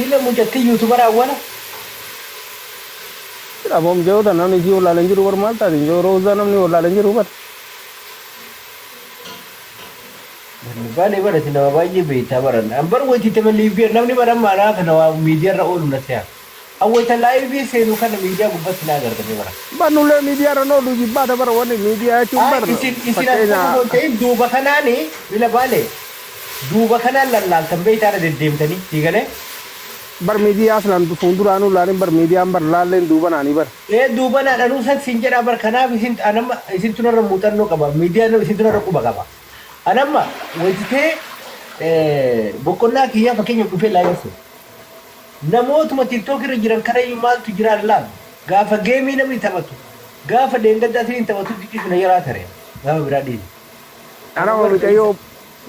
sila mujatti YouTuber awwala. Abom jauh dan namni jiu lalan jiru bermalta ni jauh roza namni lalan jiru ber. Bani bara tina bayi beta bara. Ambar wajib teman live namni bara mana kana media ra olu nasya. Awal ta live senu kana media gubbat na garda ni bara. Banule media ra no duji bada bara wani media cumbar. Isin aku tay duba kana ni bila bale. Duba kana lallal tambe tara dedemtani tigale. Bar media aslan funduranu larin bar media ambar lalen duba nani bar. Duba na anu san sinjera bar kana isin anam isin tunara mutan no kaba media no isin tunara kuba kaba. Anamma wajite bokonna kiya fakenya kufe live. Namootuma TikTok irra jiran kana maaltu jira laal. Gaafa geemii namni taphatu. Gaafa deengaddaatiin taphatu xiqqisuna yaraa tare. Gaafa biraa dhiibi. Ana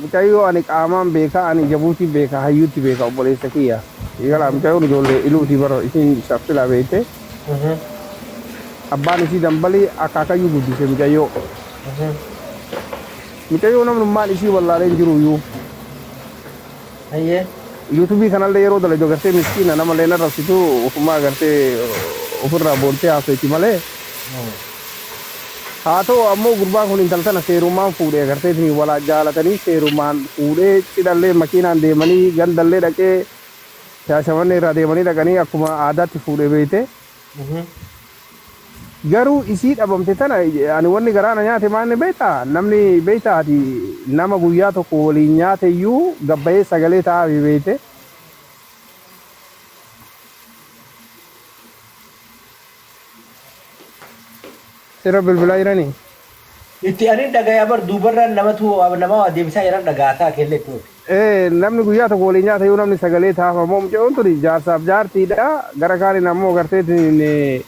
mucayyoo ani qaamaan beekaa ani jabuutii beekaa hayyuutti beekaa obboleessa kiyya. Igala mucayyoo ijoollee iluutii bara isin shaffila beekte. Abbaan isii dambalii akaakayyuu guddise mucayyoo. Mucayyoo namnummaan isii wallaalee hin jiru iyyuu. Ayyee. YouTube kanallee yeroo dalagdu agartee miskiina nama leena rabsitu ofuma agartee ofirraa booltee haasa'iti malee. Haa ta'u ammoo gurbaan kun intaltana seerumaan fuudhee agartee walaa jaalatanii seerumaan fuudhee cidhallee makiinaan deemanii gandallee dhaqee shaashamannee irraa deemanii dhaqanii akkuma aadaatti fuudhee beekte. Garuu isii dhabamte tana ani wanni garaana nyaate maanni beektaa namni beektaati nama guyyaa tokko waliin nyaate iyyuu gabbayee sagalee taa'aa beekte. Sira bilbilaa jiranii. Itti ani dhagaya bar dubarraan nama deebisaa jiran dhagaataa kelleetu. Namni guyyaa tokko waliin nyaate iyyuu namni sagalee taa'aa moo mucayyoon tuni jaarsaaf jaartiidha gara kaaniin ammoo agartee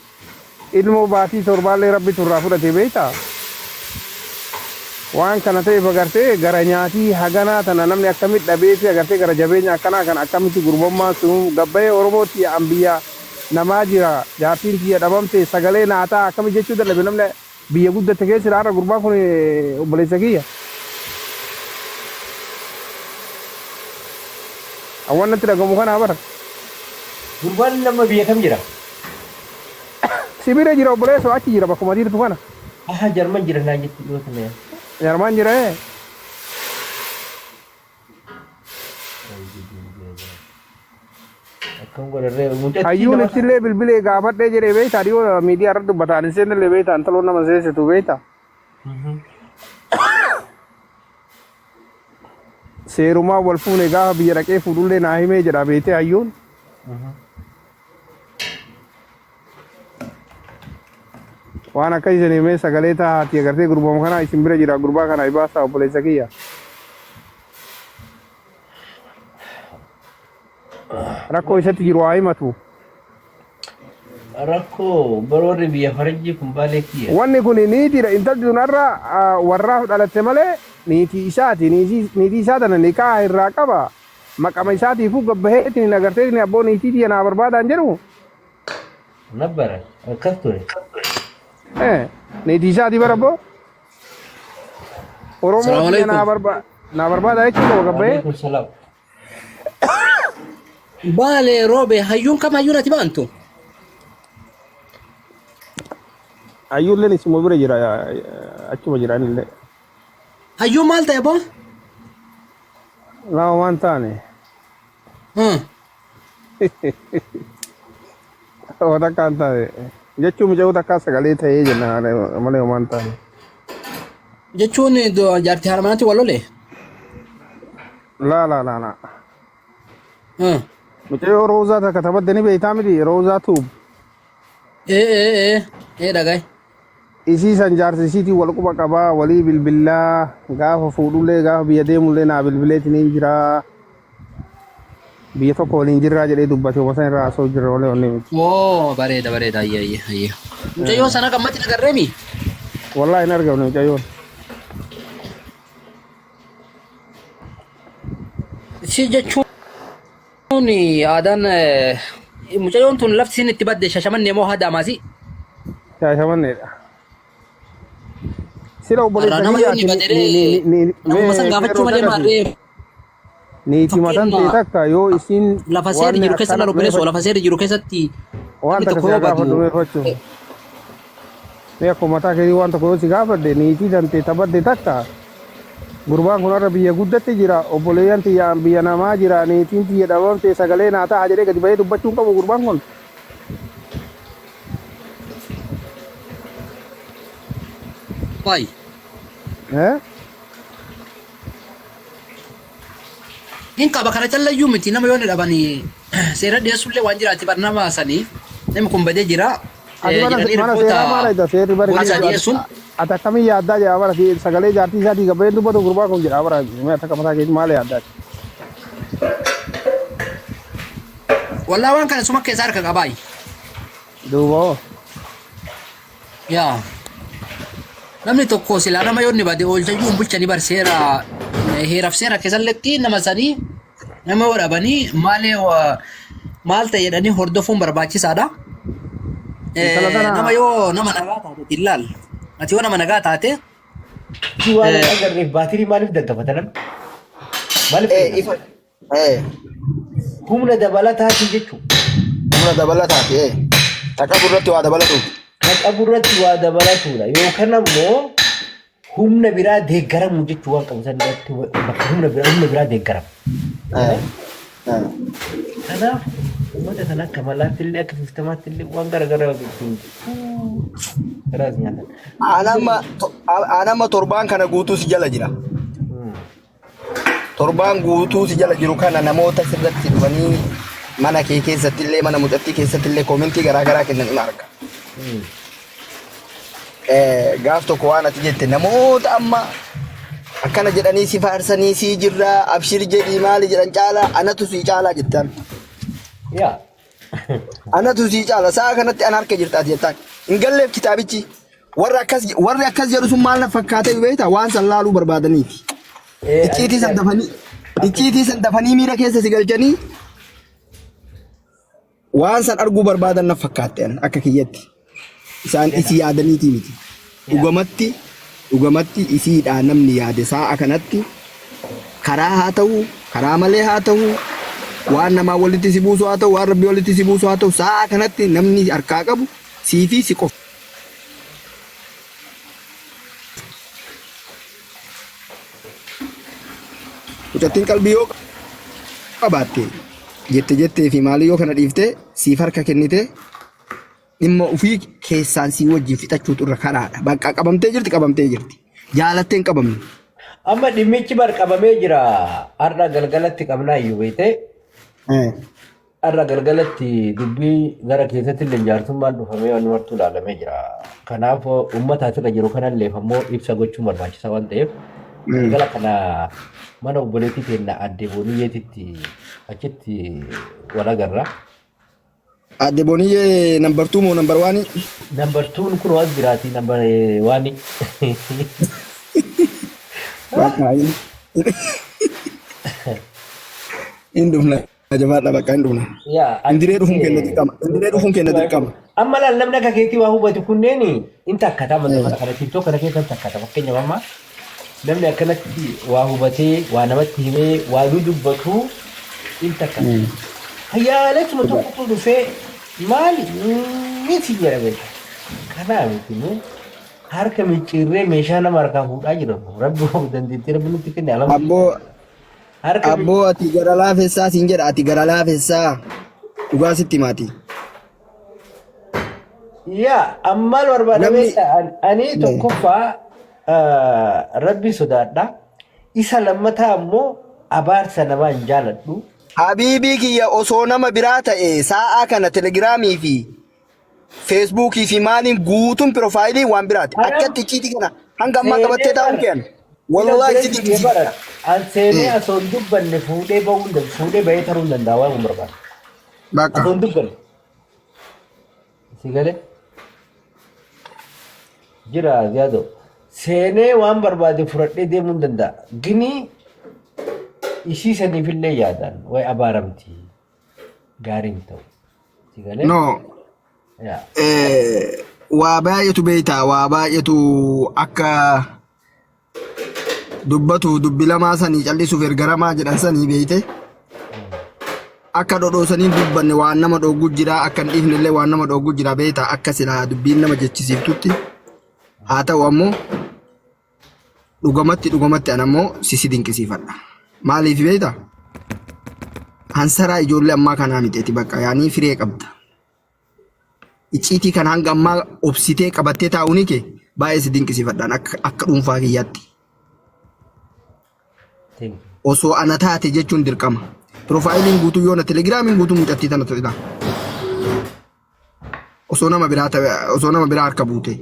ilmoo baatii torbaallee rabbi turraa fudhate beektaa. Waan kana ta'eef agartee gara nyaatii haganaa tana namni akkamitti dhabeefi agartee gara jabeenya akkanaa kan akkamitti gurbummaa sun gabbayee Oromootti ambiyyaa namaa jira jaartiin tiyya dhabamte sagalee naataa akkamitti jechuu dadhabe namni biyya guddatte keessa har'a gurbaan kun obboleessa kiyya. Awwannatti dhagamu kanaa bara. Gurbaan nama biyya kam jira? Sibira jira obboleessa achi jira bakkuma jirtu kana. Jarman jira naa jetti yoo ta'e. Jarman jira Hayyuun ittillee bilbilee gaafadhee jedhee beektaa dhiyoo miidiyaa irratti dubbataan seenillee beektaa intaloon nama seesitu beektaa. Seerumaa wal fuune gaafa biyya dhaqee fuudhullee naa himee jedha beektee hayyuun. Waan akka isin himee sagalee taa'aati agartee gurbama kana isin bira jira gurbaa kana ibaasaa obboleessa kiyya. Rakkoo isatti jiru haa himatu. Rakkoo baroorri biyya faranjii kun baalee kiyya. Wanni kun niitiidha intalli sunarra warraaf dhalatte malee niitii isaati niitii isaa tana nikaa irraa qaba. Maqama isaatiifuu gabbaheetiin agartee abboo niitii tiyya naa barbaadaan jedhu. Nabbara akkas ture. Niitii isaati bara abboo. Oromoo tiyya naa barbaada jechuudha gabbahee. Bale robe hayyuun kam hayyuun ati baantu? Hayyuun leen isuma bira jira achuma jiranillee. Hayyuun maal ta'e boo? Lama waan taane. Wata kan taane. Jechuun mucaa takkaa sagalee ta'ee jenna malee waan taane. Jechuun jaartii harmanaatti wal lolee? La. Mucaa roozaa takka taphattanii beektaa miti roozaa tuub. Dhagaye. Isii san jaarsa isiitiin wal quba qabaa walii bilbilaa gaafa fuudhullee gaafa biyya deemullee naa bilbileetiin jira. Biyya tokko waliin jirraa jedhee dubbate wasan irraa asoo jirra walee onnee miti. Bareeda ayye. Mucayyoo sana gammatti nagarreemi? Wallaa hin argamne mucayyoon. Si jechuun aadaan mucayyoon tun lafti isin itti badde Shashamannee moo Adaamaasi? Shaashamanneedha. Sira obboleessa nama yoo ni badere nama san gaafachuu malee maarree. niitii matan ta'e takka yoo isin lafa seerri jiru keessa na obboleessoo lafa seerri jiru keessatti waan takka si gaafa dhumeeffachuu mee akkuma mataa keetii waan tokko yoo si gaafadhe niitii dantee taphadde takka gurbaan kun har'a biyya guddatti jira obboleeyyan tiyyaan biyya namaa jira niitiin tiyya dhabamte sagalee naa ta'a jedhee gadi bahee dubbachuun qabu gurbaan kun. Baay. In qaba kana callayyuu miti nama yoo dhabanii seera dhiyeessullee waan jiraatti barna baasanii namni kun badee jira. Ata kami yaaddaa jira bara sagalee jaartii isaatii gabbeen dubbatu gurbaa kun jira bara akka mataa keetii maal yaaddaa wallaa waan kana suma keessaa harka qabaay duuba yaa namni tokko silaa nama yoo ni bade oolchayyuu bulchanii barseera heeraaf seera keessalletti nama sanii nama yoo dhabanii maal ta'e jedhanii hordofuun barbaachisaadha. Nama yoo nama nagaa taate dillaal ati yoo nama nagaa taate waan agarreef baatirii maaliif daggafatan maaliif humna dabalataati jechuudha. Humna dabalataati takka burratti waa dabalatu. Takka burratti waa dabalatudha yookaan ammoo humna biraa deeggaramu jechuu waan qabu san irratti bakka humna biraa deeggaramu. Kanaaf ummata kana akka malaatti illee akka sistemaatti illee waan garaagaraa garaas nyaatan. Anama torbaan kana guutuu si jala jira. Torbaan guutuu si jala jiru kana namoota sirratti dhufanii mana kee keessatti illee mana mucattii keessatti illee koomentii garaagaraa kennan ima arga. Gaaf tokko waan ati jette namoota amma akkana jedhanii si faarsanii si jirraa abshir jedhii maali jedhan caalaa anatu si caalaa jettaan. Yaa. Anatu si caalaa sa'a kanatti an harka jirtaati jettaan. Hin galleef kitaabichi warri akkas jedhu sun maal na fakkaatee beektaa waan san laaluu barbaadaniiti. Icciitii san dafanii miira keessa si galchanii waan san arguu barbaadan na fakkaatteen akka kiyyatti. Isaan isii yaadaniitii miti. Dhugumatti isiidhaan namni yaade sa'a kanatti karaa haa ta'u karaa malee haa ta'u waan namaa walitti si buusu haa ta'u waan rabbi walitti si buusu haa ta'u sa'a kanatti namni harkaa qabu sii fi si qofa. Mucattiin qalbii yoo qabaatte jettee fi maalii yoo kana dhiifte siif harka kennite dhimma ofii keessaan si wajjin fixachuutu irra karaadha. Bakka qabamtee jirti. Jaalattee hin qabamne. Amma dhimmichi bar qabamee jira. Har'a galgalatti qabnaa iyyuu beekte. Har'a galgalatti dubbii gara keessatti illee jaarsummaan dhufamee waan martuu ilaalamee jira. Kanaaf uummataas irra jiru kanallee ammoo ibsa gochuun barbaachisaa waan ta'eef galgala kana mana obboleettii keenya addee booniyyeetitti achitti wal agarra. Adde Boniyyee number 2 moo number 1? Number 2 kun waan biraati number 1. Indumna jabaadha bakka indumna. Indiree dhufuun kenna dirqama. Amma laal namni akka keetii waa hubatu kunneen in takkata mana kana TikTok kana keessa takkata fakkeenyaaf amma namni akkanatti waa hubatee waa namatti himee waa dubbatu in takkata. Hayyaalachuma tokkotu dhufee maali miti jedhame kanaa miti harka micciirree meeshaa nama harkaa fuudhaa jiran rabbi dandeettii rabbi nutti kenne abboo ati gara laafessaa siin jedha ati gara laafessaa dhugaa sitti maati. Yaa ammaan barbaadamee ani tokkoffaa rabbi sodaadha isa lammataa ammoo abaarsa namaa hin jaaladhu. Habiibii kiyya osoo nama biraa ta'e sa'a kana telegiraamii fi feesbuukii fi maaliin guutuun piroofaayilii waan biraati. Akkatti icciitii kana hanga ammaa qabattee taa'uun kenna. Wallaahi sitti an seenee osoo hin dubbanne fuudhee bahee taruu hin danda'a waan hin barbaadu. Bakka. Osoo hin dubbanne. Si galee? Jira yaadoo. Seenee waan barbaade fudhadhee deemuu hin danda'a. Ginii ishii saniifillee yaadan way abaaramti gaariin ta'u. Si galee? No. Waa baay'eetu beektaa waa baay'eetu akka dubbatu dubbi lamaa sanii callisuuf ergaramaa jedhan sanii beeyte akka dhodhoosanii dubbanne waan nama dhoogu jira akka hin dhiifnellee waan nama dhoogu jira beeta akka silaa dubbiin nama jechisiiftutti haa ta'u ammoo dhugumatti an ammoo sisi dinqisiifadha maaliif beeta hansaraa ijoollee ammaa kanaa miteeti bakka yaanii firee qabda icciitii kan hanga ammaa obsitee qabattee taa'uuni kee baay'ee si dinqisiifadhaan akka dhuunfaa kiyyaatti osoo ana taate jechuun dirqama profaayiliin guutuu yoo na telegiraamiin guutuu mucattii tana ta'edha osoo nama biraa harka buute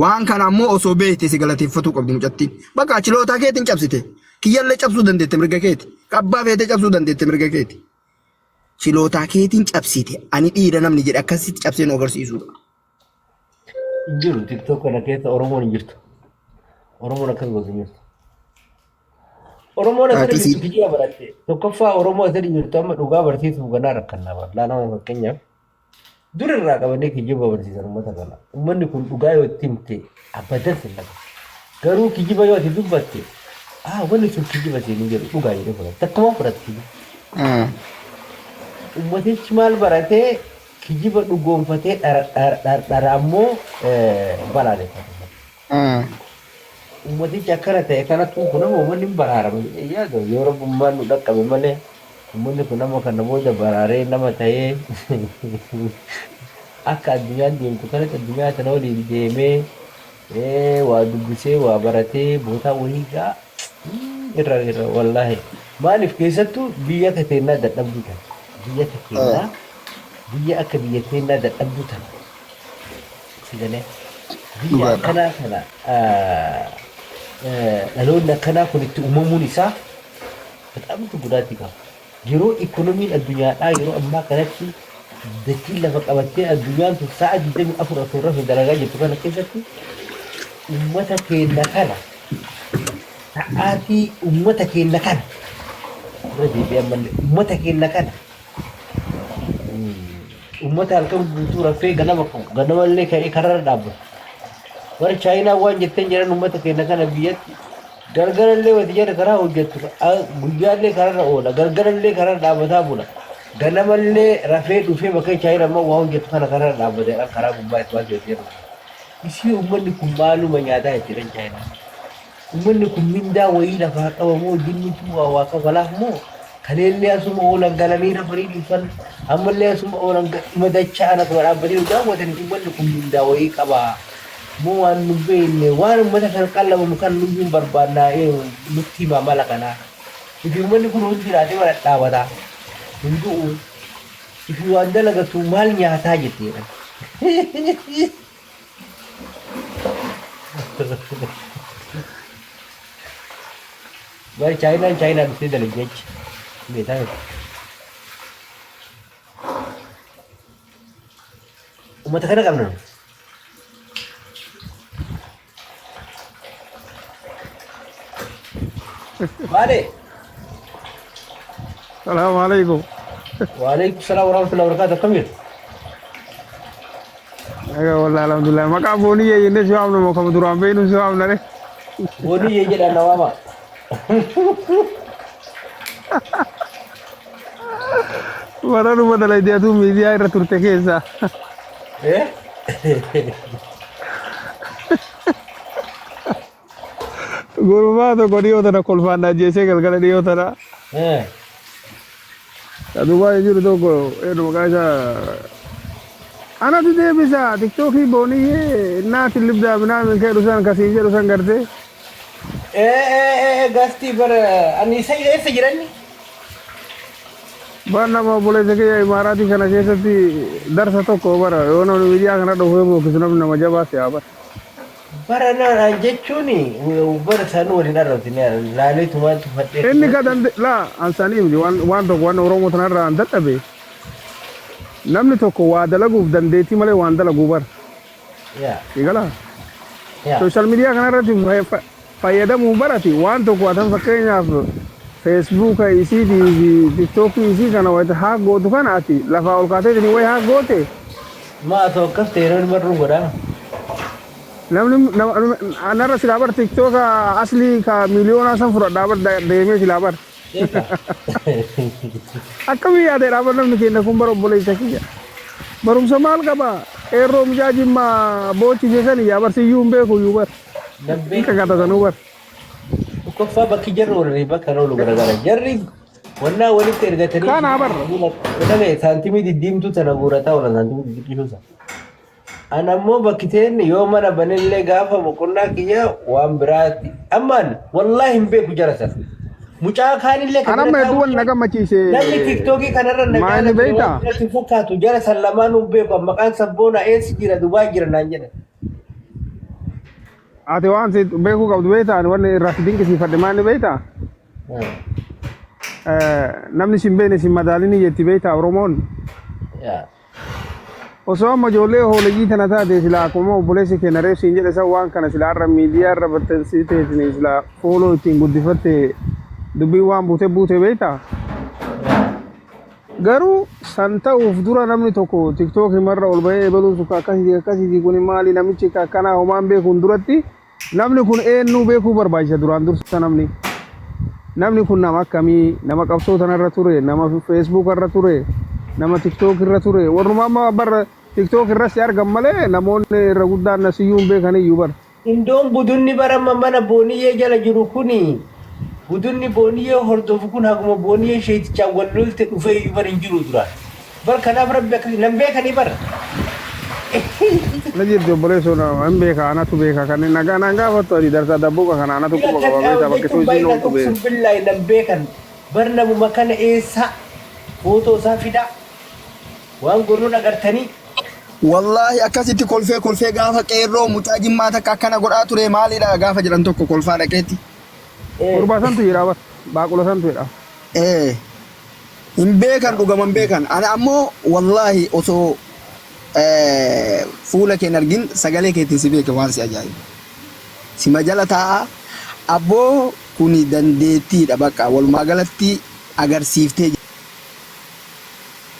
waan kana ammoo osoo beekte si galateeffatuu qabdi mucattiin bakka achilootaa keetiin cabsite kiyyallee cabsuu dandeette mirga keeti qabbaa feetee cabsuu dandeette mirga keeti chilootaa keetiin cabsite ani dhiira namni jedhe akkasitti cabsee nu agarsiisudha. Jiru TikTok kana keessa Oromoon hin jirtu. Oromoon akkas gosa jirtu. Oromoon asirra jirtu kijibaa baratte. Tokkoffaa Oromoo asirra jirtu amma dhugaa barsiisuuf ganaa rakkannaa bara. Laanama fakkeenyaaf dur irraa qabannee kijiba barsiisan uummata kana. Uummanni kun dhugaa yoo itti himte abadan sin laga. Garuu kijiba yoo itti dubbatte wanni sun kijiba seenii jedhu dhugaa jedhee fudhata. Takkumaa fudhata kijiba. Ummatichi maal baratee kijiba dhugoonfatee dhara ammoo balaaleffata. Ummatichi akkana ta'e kanattuu kun ammoo uummanni hin baraarame yaadu yoo rabbummaan nu dhaqqabe malee uummanni kun ammoo kana booda baraaree nama ta'ee akka addunyaan deemtu kanatti addunyaa tana waliin deemee waa dubbisee waa baratee bootaa wayii gaa irra wallaahi maaliif keessattuu biyya kateennaa dadhabduu kana. Biyya keenya biyya akka biyya keenya dadhabduu tan sigalee biyya akkanaa kana dhaloonni akkanaa kun itti uumamuun isaa badhaamtu guddaatti qaba. Yeroo ikoonomiin addunyaadhaa yeroo ammaa kanatti dachii lafa qabattee addunyaan tun sa'a 24 asirra fi dalagaa jirtu kana keessatti uummata keenya kana sa'aatii uummata keenya kana uummata keenya kana ummata halkan guutuu raffee ganamallee ka'ee kararra dhaabbata. Warra Chaayinaa waan jetteen jedhan ummata keenya kana biyyatti gargarallee wati jedha karaa hojjettu guyyaallee kararra oola gargarallee kararra dhaabbataa bula. Ganamallee rafee dhufee bakka Chaayinaa ammoo waa hojjettu kana kararra dhaabbatee karaa gubbaa itti baasee jedhu. Isii uummanni kun maaluma nyaataa jedhan Chaayinaa. Uummanni kun mindaa wayii lafaa qabamoo jinnitu waa kafalaaf moo kaleellee asuma oolan galanii rafanii dhufan ammallee asuma oolan madachaa ana kuma dhaabbatee daawwatan uummanni kun mindaa wayii qabaa moo waan nu beekne waan uummata kan qallabamu kan nu hin barbaannaa nutti himaa mala kanaa ifi uummanni kun hundi jiraatee bara dhaabataa hin du'u ifi waan dalagatu maal nyaataa jetteedha. Bari Chaayinaan dhufee dalaggeechi. Betul. Umat kana kam nan? Balik. Assalamualaikum. Waalaikumsalam warahmatullahi wabarakatuh. Kamil. Aga wallahi alhamdulillah. Maka boni ye ini siapa nama kamu turambe ini siapa nare? Boni ye jadi nama. Waranu badalai dia tu media ira turte keessa. Guruma to kodiyo tana kolfanda jese galgala diyo tana. Aduba jiru to ko edo magaja. Ana tu de bisa TikTok hi boni ye na tilibda bina min ke rusan kasinje rusan garte. Gasti bar ani sai jirani. Barna mau boleh saja Imarati karena saya seperti darah satu kobar, orang Indonesia karena doa mau kesana nama Jawa siapa? Barana anjecuni, bar sanu di darat ini, lalu cuma tuh. Ini kata lah, ansani wan orang mau tanah randat tapi, namni toko wada lagu dan deti malah wanda lagu bar. Ya. Ikalah. Ya. Sosial media karena rati fayada mubarati, wan toko atan pakainya Facebook isi di TikTok isi karena waktu hak go tu kan ati, lafa ol kate jadi waktu hak go te. Ma atau kas teran baru gora. Anarra silabar TikTok asli ka miliona san fura dabar deme silabar. Akkami yaade dabar namni kenna kun baro bole sakiya. Barum samal kaba ero mujaji ma bochi jesani ya bar si yumbe ko yubar. Nabbe Ka kata sanubar. ko fa bakki jarro ne bakka rolo garagara jarri wannan wani tergatani Kana bar. daga santimi diddimtu tana gurata wala santimi diddimtu anammoo bakkiteen yoo mana banillee gaafa boqonnaa kiyya waan biraati ammaan wallahi hin beeku jarasa mucaa kaanillee Anamma duwan naga machiise. namni tiktokii kanarra Maali beektaa? natti fakkaatu jara sallamaan hin beeku maqaan sabboona eessi jira Dubaay jira naan jedha Ati waan si beeku qabdu beektaa wanni irraa si dinqisiifadhe maali beektaa? Namni sin beekne sin madaalini jetti beektaa Oromoon. yaa Osoo amma ijoollee hooleyyii tana taate sila akkuma obboleessi keenya reefsiin jedhe san waan kana sila har'a miidiyaa irra baxxansii teessine sila fooloo ittiin guddifatte dubbii waan buute beektaa? Garuu san ta'uuf dura namni tokko tiktookii marra ol bahee ebaluu suka akkasii kun maali namichi akkanaa homaan beekuun duratti namni kun eenyuu beekuu barbaachisa duraan dursa namni. Namni kun nama akkamii nama qabsoo tanarra ture nama feesbuuk irra ture nama tiktook irra ture warruma amma barra tiktook irra si argan malee namoonni irra guddaan nasiyyuun beekaniyyuu bara. indoon budunni barama mana booniyyee jala jiru kuni budunni booniyyee hordofu kun haguma booniyyee sheetichaan wal lolte dhufee bar hin jiru dura bar kanaaf rabbi akka nan beekanii bara Na jirti obboleessoo hin beeka anatu beeka kan nagaan gaafattu adi darsaa dabbuuqa kana anatu quba qaba beektaa bakka soo isiin ooltu beeka. billahi nan beekan bar namuma kana eessa footoo isaa fida waan gornuun agartanii Wallahi akkasitti kolfee gaafa qeerroo mucaa jimmaa takka akkana godhaa ture maalidha gaafa jedhan tokko kolfaa dhaqeetti. Gurbaa santu jedhaa bara baaqula santu jedhaa. Hin beekan dhugaman beekan. Ana ammoo wallahi osoo fuula keen argin sagalee keetiin si beeka waan si ajaa'ibu. Sima jala taa'a abboo kuni dandeettiidha bakka walumaa galatti agarsiiftee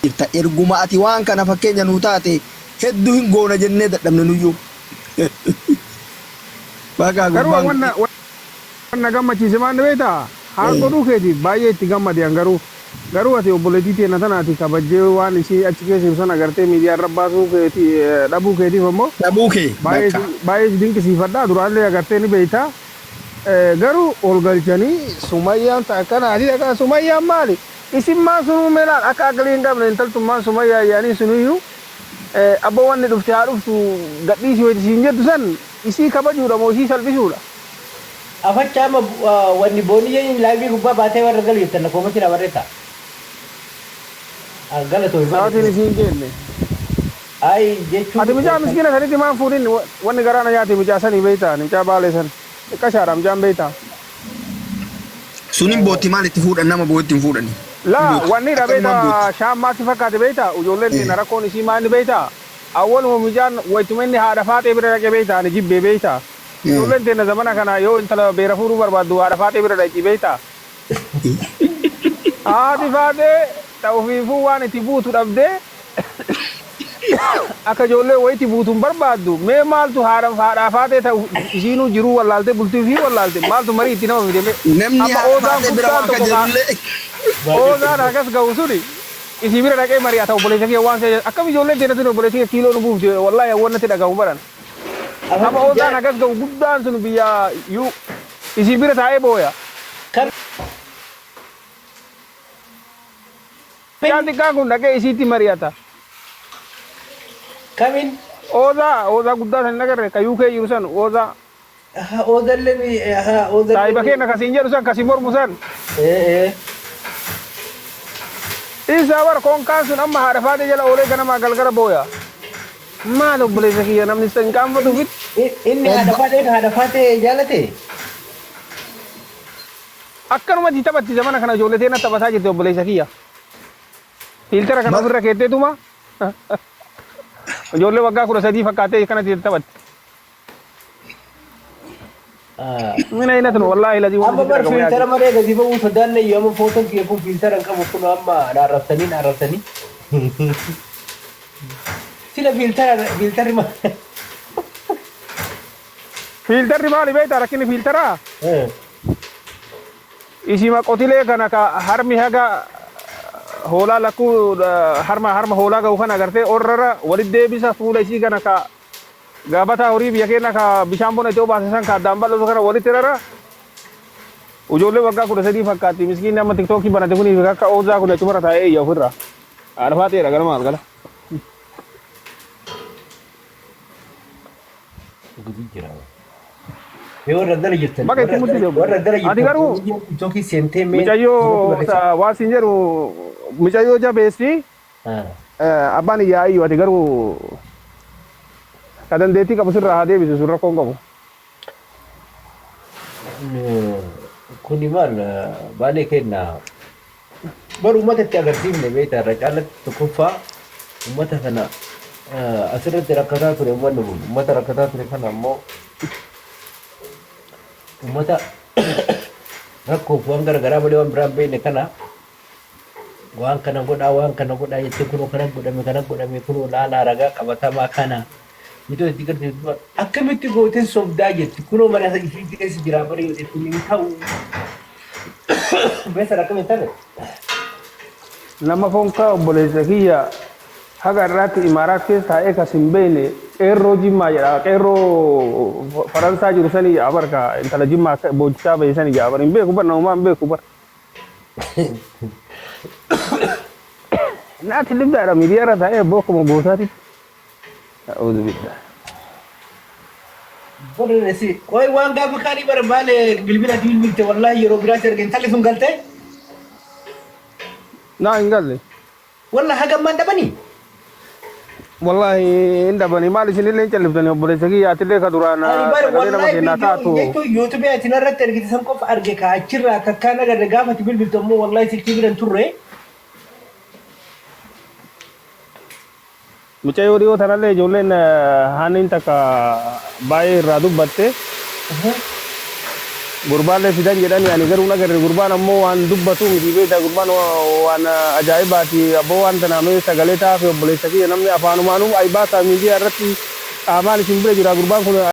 jirta. Erguma ati waan kana fakkeenya nuu taate hedduu hin goona jennee dadhabne nuyyuu. Bakka Garuu gurbaan wanna gammachiise maal beektaa? Haan godhuu keetiif baay'ee itti gammadeen garuu ati obboleettii teena tanaati kabajjee waan ishee achi keessa ibsan agartee miidiyaa irra baasuu keetii dhabuu keetiif ammoo dhabuu kee baay'ee dinqisiifadhaa duraallee agartee ni beektaa. Garuu ol galchanii sumayyaan akkanaati dhagaa sumayyaan maali? Isin maan sunuu meelaan akka agalii hin qabne intaltummaan sumayyaa yaanii sunuyyuu abbo wanni dhufte haa dhuftu gadhiisii wayiti siin jettu san isii kabajuudha moo isii salphisuudha? afachama wanni booniyyeen laayivii gubbaa baatee warra galu jettan na koomatti na barreessa gala too Sa'aatiin isiin jenne. ay jechuun Ati mucaa miskiina sanitti maan fuudhin wanni garaana nyaate mucaa sanii beektaa mucaa baalee san xiqqashaadha mucaan beektaa. Sunin bootti maal itti fuudhan nama bootti hin fuudhani. Laa wanni dha beektaa shaammaatti fakkaate beektaa ijoolleen teena rakkoon isii maanni beektaa awwaluma mucaan wayituma inni haadha faatee bira dhaqee beektaa ani jibbee beektaa. Ijoolleen teena zamana kana yoo intala beera fuudhuu barbaaddu haadha faatee bira dhaqii beektaa. Haati faatee ta'ufiifuu waan itti buutu dhabdee akka ijoollee wayitti buutuun barbaaddu mee maaltu haadhaa faatee ta'u isiinuu jiruu wallaaltee bultii fi wallaalte maaltu marii itti nama fidame. Namni haadha bira waan akka jedhullee. Oozaan akkas ga'u suni isii bira dhaqee mari'ata obboleessa kee waan ta'eef akkam ijoolleen teena sun obboleessa kee kiiloo nu buufte wallaahi hawwannatti dhagahu baran. Amma oozaan akkas ga'u guddaan sun biyya yuu isii bira taa'ee booya. Mucaan xiqqaan kun dhaqee isiitti mari'ata. kamin Oozaa guddaa san hin agarre ka yuukee jiru san oozaa. oodalleen Saahiba keenya kasiin jedhu san kasii mormu san. Isa bara konkaan sun amma haadha faatee jala oolee ganamaa galgala booya. Maal obboleessa kiyya namni san qaanfatu fit. inni haadha faatee jaalate Akkanumatti taphatti zamana kana ijoollee teena taphataa jirti obboleessa kiyya. Filtera kana ofirra keetteetuma. Ijoollee waggaa 13 fakkaatee kanatti taphatti. Mina inatun wallahi lazii amma bar filtera maree gadi ba'uu sodaanne yoo amma footoon kiyya kun filtera hin qabu kun amma naarrabsanii sila filterri Filterri maali beektaa rakkinni filteraa? Eh. Ishima qotilee kana ka harmi haga hoolaa lakkuu harma hoolaa ga'u kana agartee orrara walitti deebisa fuula isii kana ka gaafataa horii biyya keenya ka bishaan bona itoo baase san ka addaan bal'atu kana walitti rara. Ijoollee waggaa 13 fakkaatti miskiinni amma tiktookii banate kuni akka oozaa kun achumara taa'ee iyya ofirraa. Arfaa ta'eera gara maal gala. Gudi jira. Warra dala jirtan. Bakka itti muddi deemu. Warra dala jirtan. Ati garuu TikTokii seentee mee. mucayyoo waan siin jedhu mucayyoo jabeessi abbaan iyyaa iyyuu ati garuu ka dandeettii qabu sirraa haa deebisu sun rakkoon qabu. Kuni maal baalee kenna. Baru uummata itti agarsiifne beektaa irra caalatti tokkoffaa uummata kana asirratti rakkataa ture uummanni kun uummata rakkataa ture kana ammoo uummata rakkoof waan garagaraa malee waan biraan beekne kana waan kana godhaa jettee kunoo kana godhame kunoo laalaa ragaa qabatamaa kana mitoota itti gartee akkamitti gooteen sobdaa jetti kunoo mana isii keessa jira bari jetti hin ta'u beesa akkamitti taate. Nama fonkaa obboleessa kiyya haga irraatti imaaraa keessa taa'ee kas hin beekne qeerroo jimmaa jedha qeerroo faransaa jiru sanii abarka intala jimmaa boochaa bahe sanii jaabar hin beeku bar namumaa hin beeku bar. Naati libdaadha miidiyaa irra taa'ee bokkuma gootaati. A'uudhu billah. Bolesi koi waan gaafa kaanii barbaade bilbila bilbilte wallahi yeroo biraatti argeen talli sun galtee. Naa hin galle. Wallahi hagammaan dhabanii. Wallahi hin dhabanii maal isinillee hin calliftanii obboleessa kiyya atillee ka duraan sagalee nama kennaa taatu. YouTube atin irratti argite san qofa arge ka achirraa kakkaan agarre gaafa ati bilbilte ammoo wallahi silkii biran turre. Mucayyoo dhiyoo tanallee ijoolleen haaniin takka baay'ee irraa dubbatte. Gurbaallee fidan jedhanii ani garuu nagarre gurbaan ammoo waan dubbatu miti beektaa gurbaan waan ajaa'ibaati abboo waan tanaamee sagalee taa'aaf obboleessa kiyya namni afaanumaanuu ayi baasaa miidiyaa irratti qaamaan isin bira jira gurbaan kun